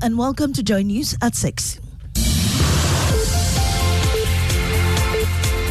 and welcome to Joy News at 6.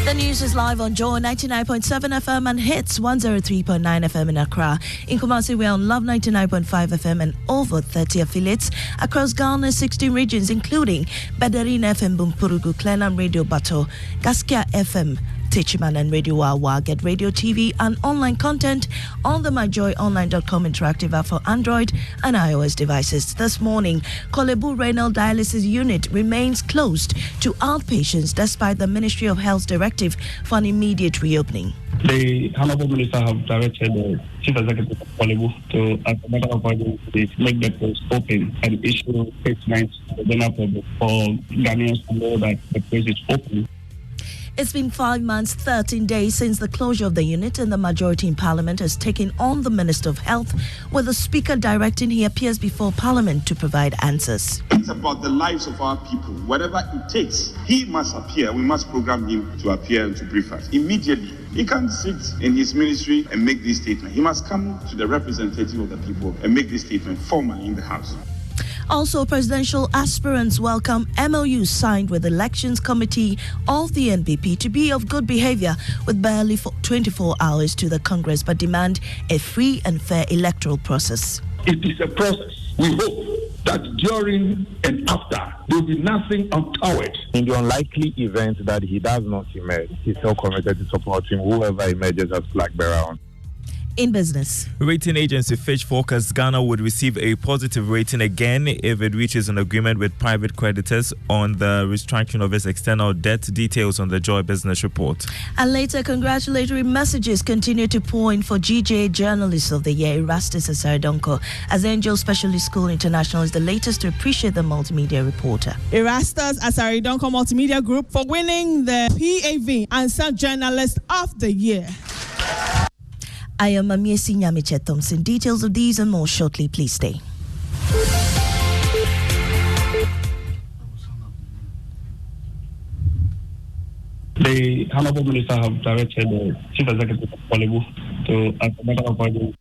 The news is live on Joy 99.7 FM and Hits 103.9 FM in Accra. In Kumasi, we're on Love 99.5 FM and over 30 affiliates across Ghana's 16 regions, including Badarin FM Bumpurugu, Klenam Radio Bato, Gaskia FM, Techiman and Radio Wawa. Get radio, TV and online content on the myjoyonline.com interactive app for Android and iOS devices. This morning, Kolebu Renal Dialysis Unit remains closed to outpatients despite the Ministry of Health's directive for an immediate reopening. The Honorable Minister have directed the Chief Executive of Kolebu to, as a matter of urgency, make the place open and issue statements to the general public for Ghanaians to know that the place is open. It's been 5 months, 13 days since the closure of the unit, and the majority in Parliament has taken on the Minister of Health, with the Speaker directing he appears before Parliament to provide answers. It's about the lives of our people. Whatever it takes, he must appear. We must program him to appear and to brief us immediately. He can't sit in his ministry and make this statement. He must come to the representative of the people and make this statement formally in the House. Also, presidential aspirants welcome MOU signed with the Elections Committee of the NPP to be of good behavior with barely 24 hours to the Congress, but demand a free and fair electoral process. It is a process. We hope that during and after there will be nothing untoward. In the unlikely event that he does not emerge, he's still committed to supporting whoever emerges as flag bearer on. In business, rating agency Fitch forecasts Ghana would receive a positive rating again if it reaches an agreement with private creditors on the restructuring of its external debt. Details on the Joy Business Report. And later, congratulatory messages continue to pour in for GJ Journalist of the Year, Erastus Asaridonko, as Angel Specialist School International is the latest to appreciate the multimedia reporter. Erastus Asaridonko Multimedia Group for winning the PAV and Sun Journalist of the Year. I am Amiesi Nyamiche Thompson. Details of these and more shortly. Please stay. The Honorable Minister have directed the Chief Executive of Kolebu to, as a matter of urgency.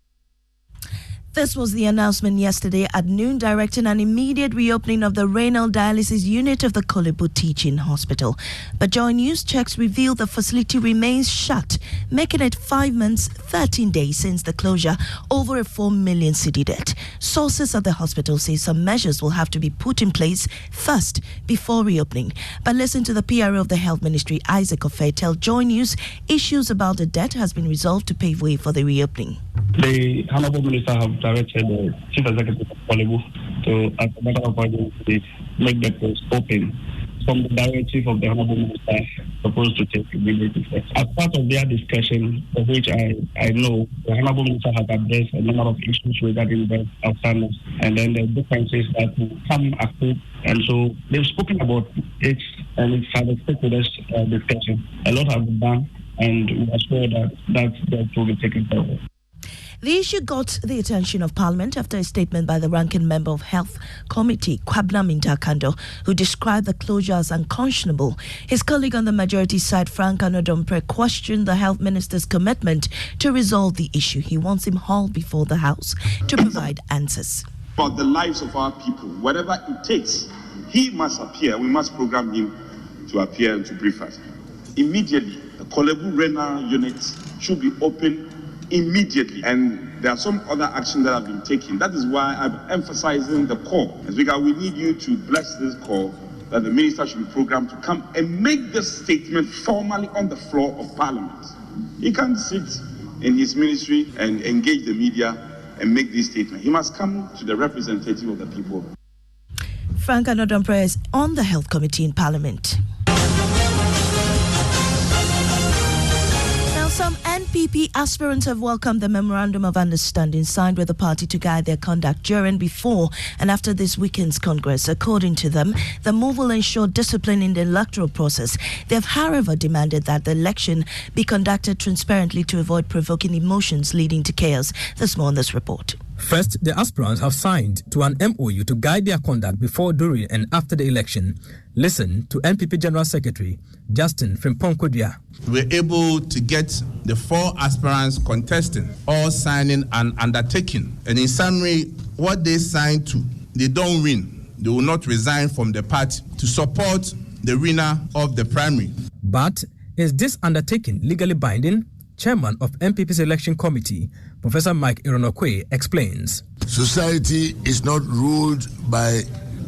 This was the announcement yesterday at noon, directing an immediate reopening of the renal dialysis unit of the Kolebu Teaching Hospital. But Joy News checks reveal the facility remains shut, making it 5 months, 13 days since the closure, over a 4 million cedi debt. Sources at the hospital say some measures will have to be put in place first before reopening. But listen to the PRO of the Health Ministry, Isaac Ofei, tell Joy News issues about the debt has been resolved to pave way for the reopening. The Honorable Minister have directed the Chief Executive of Kolebu to, as a matter of urgency, make the place open. From the directive of the Honorable Minister, supposed to take immediate effect. As part of their discussion, of which I know, the Honorable Minister has addressed a number of issues regarding the Alzheimer's, and then the differences that will come after. And so they've spoken about it, and it's had a stakeholders discussion. A lot has been done, and we are sure that will be taken care of. The issue got the attention of Parliament after a statement by the ranking member of Health Committee, Kwabna Mintakando, who described the closure as unconscionable. His colleague on the majority side, Frank Anodompre, questioned the Health Minister's commitment to resolve the issue. He wants him hauled before the House to provide answers. About the lives of our people, whatever it takes, he must appear. We must program him to appear and to brief us immediately. The Kolebu renal unit should be open immediately, and there are some other actions that have been taken. That is why I'm emphasizing the call. As we go, we need you to bless this call that the minister should be programmed to come and make this statement formally on the floor of Parliament. He can't sit in his ministry and engage the media and make this statement. He must come to the representative of the people. Frank Anodompre is on the Health Committee in Parliament. Some NPP aspirants have welcomed the Memorandum of Understanding signed with the party to guide their conduct during, before and after this weekend's Congress. According to them, the move will ensure discipline in the electoral process. They have, however, demanded that the election be conducted transparently to avoid provoking emotions leading to chaos. There's more on this report. First, the aspirants have signed to an MOU to guide their conduct before, during and after the election. Listen to NPP General Secretary Justin Frimpong-Kodua. We're able to get the 4 aspirants contesting all signing an undertaking. And in summary, what they signed to, they don't win. they will not resign from the party to support the winner of the primary. But is this undertaking legally binding? Chairman of MPP's election committee, Professor Mike Ironokwe, explains. Society is not ruled by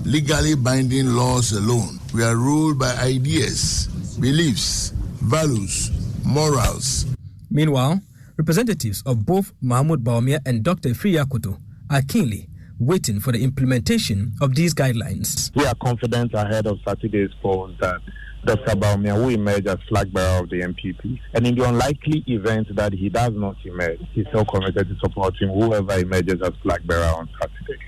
legally binding laws alone. We are ruled by ideas, beliefs, values, morals. Meanwhile, representatives of both Mahmoud Bawumia and Dr. Ifri Yakuto are keenly waiting for the implementation of these guidelines. We are confident ahead of Saturday's polls that Dr. Bawumia will emerge as flag bearer of the MPP. And in the unlikely event that he does not emerge, he's still committed to supporting whoever emerges as flag bearer on Saturday.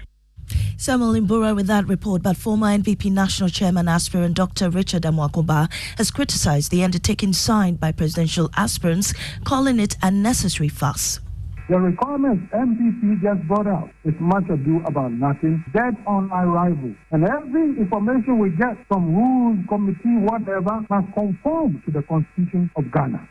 Samuel Imbura with that report, but former NPP National Chairman aspirant Dr. Richard Amwakoba has criticized the undertaking signed by presidential aspirants, calling it unnecessary fuss. The requirements MPP just brought out is much ado about nothing, dead on arrival. And every information we get from rules, committee, whatever, must conform to the Constitution of Ghana.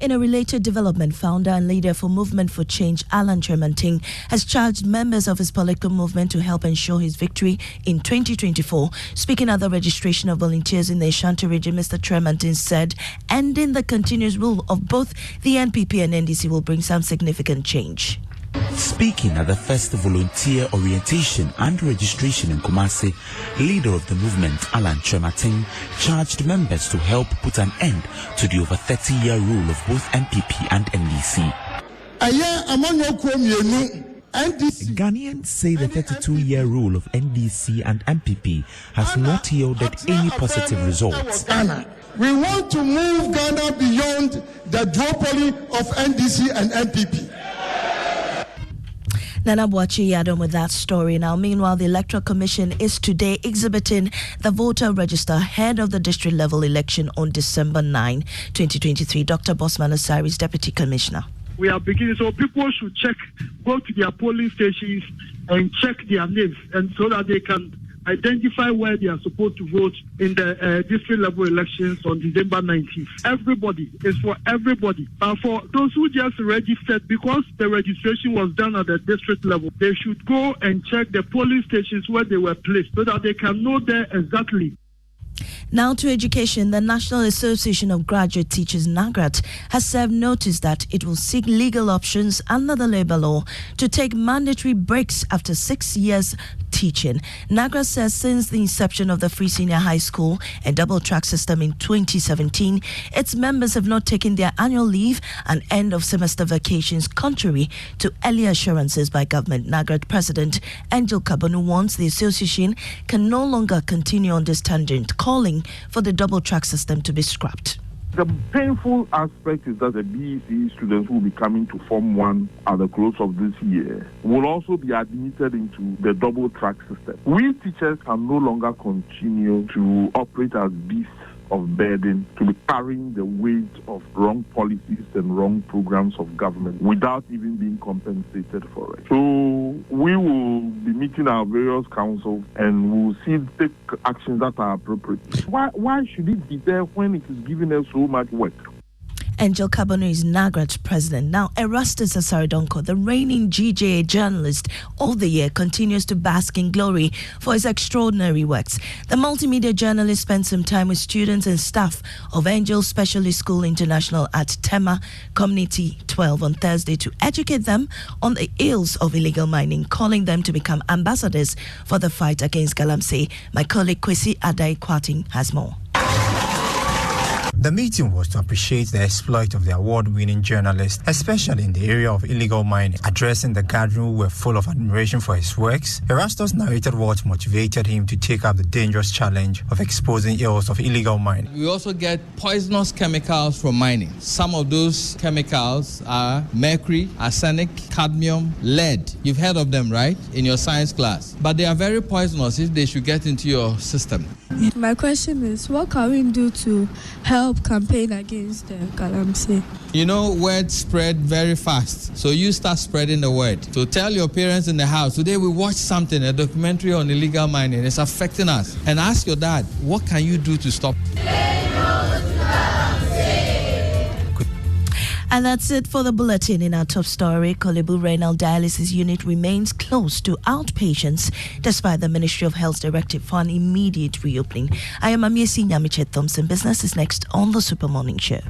In a related development, founder and leader for Movement for Change, Alan Tremanting, has charged members of his political movement to help ensure his victory in 2024. Speaking at the registration of volunteers in the Ashanti region, Mr. Tremanting said ending the continuous rule of both the NPP and NDC will bring some significant change. Speaking at the first volunteer orientation and registration in Kumasi, leader of the movement, Alan Tremanting, charged members to help put an end to the over 30-year rule of both NPP and NDC. Ghanaians say the 32-year rule of NDC and MPP has not yielded any positive results. We want to move Ghana beyond the duopoly of NDC and MPP. Nana Boachi Yadom with that story. Now, meanwhile, the Electoral Commission is today exhibiting the voter register ahead of the district level election on December 9, 2023. Dr. Bosman Asari is Deputy Commissioner. We are beginning, so people should go to their polling stations and check their names, and so that they can identify where they are supposed to vote in the district level elections on December 19th. Everybody, is for everybody. But for those who just registered, because the registration was done at the district level, they should go and check the polling stations where they were placed so that they can know there exactly. Now to education. The National Association of Graduate Teachers, NAGRAT, has served notice that it will seek legal options under the labour law to take mandatory breaks after 6 years teaching. NAGRAT says since the inception of the free senior high school and double track system in 2017, its members have not taken their annual leave and end of semester vacations, contrary to earlier assurances by government. NAGRAT President Angel Kabonu warns the association can no longer continue on this tangent, calling for the double track system to be scrapped. The painful aspect is that the BEC students who will be coming to Form 1 at the close of this year will also be admitted into the double track system. We teachers can no longer continue to operate as beasts of burden, to be carrying the weight of wrong policies and wrong programs of government without even being compensated for it. So we will be meeting our various councils and we'll take actions that are appropriate. Why should it be there when it is giving us so much work? Angel Kabonu is NAGRAT's president. Now, Erastus Asaridonko, the reigning GJA journalist of the year, continues to bask in glory for his extraordinary works. The multimedia journalist spent some time with students and staff of Angel Specialist School International at Tema Community 12 on Thursday to educate them on the ills of illegal mining, calling them to become ambassadors for the fight against Galamsey. My colleague Kwesi Adai-Kwating has more. The meeting was to appreciate the exploit of the award-winning journalist, especially in the area of illegal mining. Addressing the gathering, who were full of admiration for his works, Erastus narrated what motivated him to take up the dangerous challenge of exposing ills of illegal mining. We also get poisonous chemicals from mining. Some of those chemicals are mercury, arsenic, cadmium, lead. You've heard of them, right, in your science class? But they are very poisonous if they should get into your system. My question is, what can we do to help campaign against the Galamsey? You know, word spread very fast. So you start spreading the word. So tell your parents in the house, today we watched something, a documentary on illegal mining. It's affecting us. And ask your dad, what can you do to stop? And that's it for the bulletin. In our top story, Kolebu Renal Dialysis Unit remains closed to outpatients despite the Ministry of Health's directive for an immediate reopening. I am Amiesi Nyamiche Thompson. Business is next on the Super Morning Show.